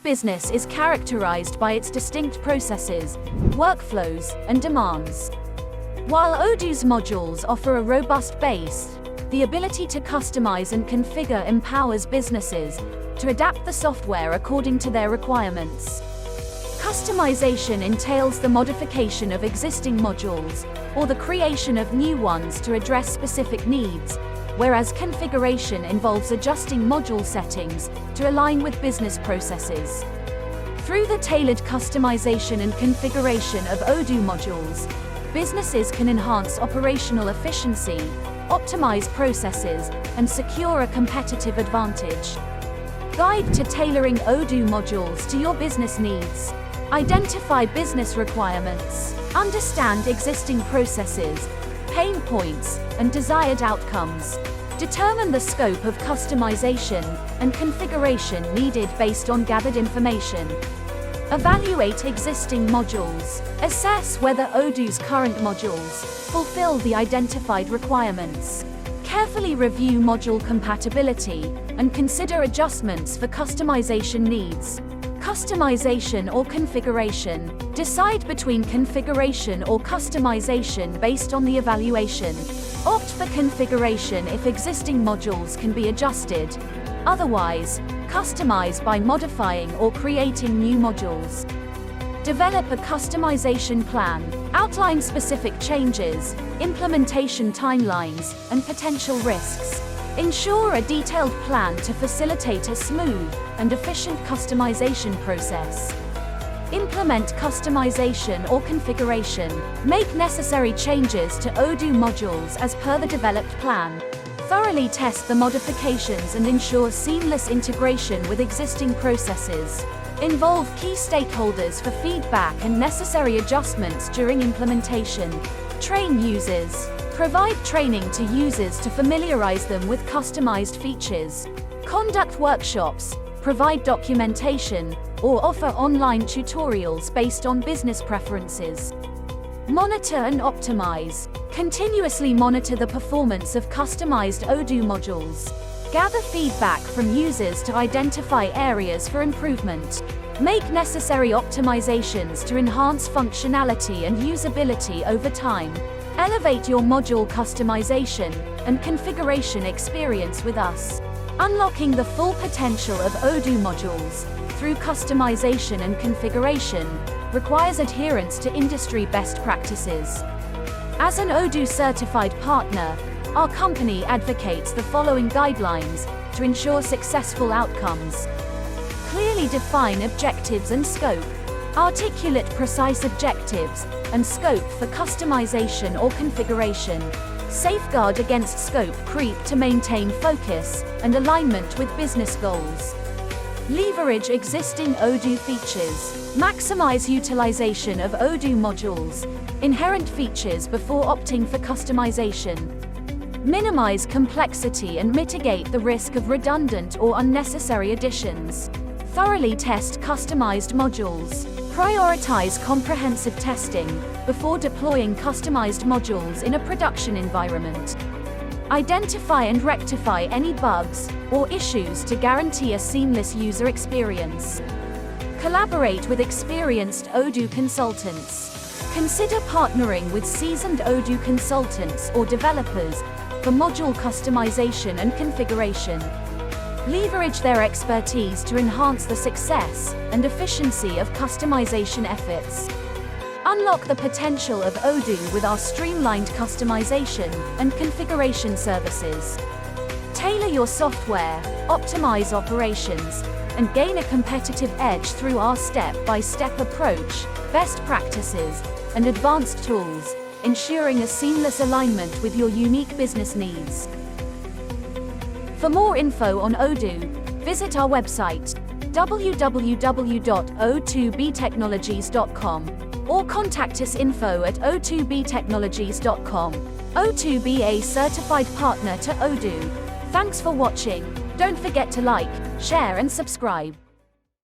Each business is characterized by its distinct processes, workflows, and demands. While Odoo's modules offer a robust base, the ability to customize and configure empowers businesses to adapt the software according to their requirements. Customization entails the modification of existing modules or the creation of new ones to address specific needs, whereas configuration involves adjusting module settings to align with business processes. Through the tailored customization and configuration of Odoo modules, businesses can enhance operational efficiency, optimize processes, and secure a competitive advantage. Guide to tailoring Odoo modules to your business needs. Identify business requirements. Understand existing processes, pain points, and desired outcomes. Determine the scope of customization and configuration needed based on gathered information. Evaluate existing modules. Assess whether Odoo's current modules fulfill the identified requirements. Carefully review module compatibility and consider adjustments for customization needs. Customization or configuration. Decide between configuration or customization based on the evaluation. Opt for configuration if existing modules can be adjusted. Otherwise, customize by modifying or creating new modules. Develop a customization plan. Outline specific changes, implementation timelines, and potential risks. Ensure a detailed plan to facilitate a smooth and efficient customization process. Implement customization or configuration. Make necessary changes to Odoo modules as per the developed plan. Thoroughly test the modifications and ensure seamless integration with existing processes. Involve key stakeholders for feedback and necessary adjustments during implementation. Train users. Provide training to users to familiarize them with customized features. Conduct workshops. Provide documentation, or offer online tutorials based on business preferences. Monitor and optimize. Continuously monitor the performance of customized Odoo modules. Gather feedback from users to identify areas for improvement. Make necessary optimizations to enhance functionality and usability over time. Elevate your module customization and configuration experience with us. Unlocking the full potential of Odoo modules through customization and configuration requires adherence to industry best practices. As an Odoo certified partner, our company advocates the following guidelines to ensure successful outcomes. Clearly define objectives and scope. Articulate precise objectives and scope for customization or configuration. Safeguard against scope creep to maintain focus and alignment with business goals. Leverage existing Odoo features. Maximize utilization of Odoo modules, inherent features before opting for customization. Minimize complexity and mitigate the risk of redundant or unnecessary additions. Thoroughly test customized modules. Prioritize comprehensive testing before deploying customized modules in a production environment. Identify and rectify any bugs or issues to guarantee a seamless user experience. Collaborate with experienced Odoo consultants. Consider partnering with seasoned Odoo consultants or developers for module customization and configuration. Leverage their expertise to enhance the success and efficiency of customization efforts. Unlock the potential of Odoo with our streamlined customization and configuration services. Tailor your software, optimize operations, and gain a competitive edge through our step-by-step approach, best practices, and advanced tools, ensuring a seamless alignment with your unique business needs. For more info on Odoo, visit our website www.O2btechnologies.com or contact us info@O2btechnologies.com. O2b, a certified partner to Odoo. Thanks for watching. Don't forget to like, share and subscribe.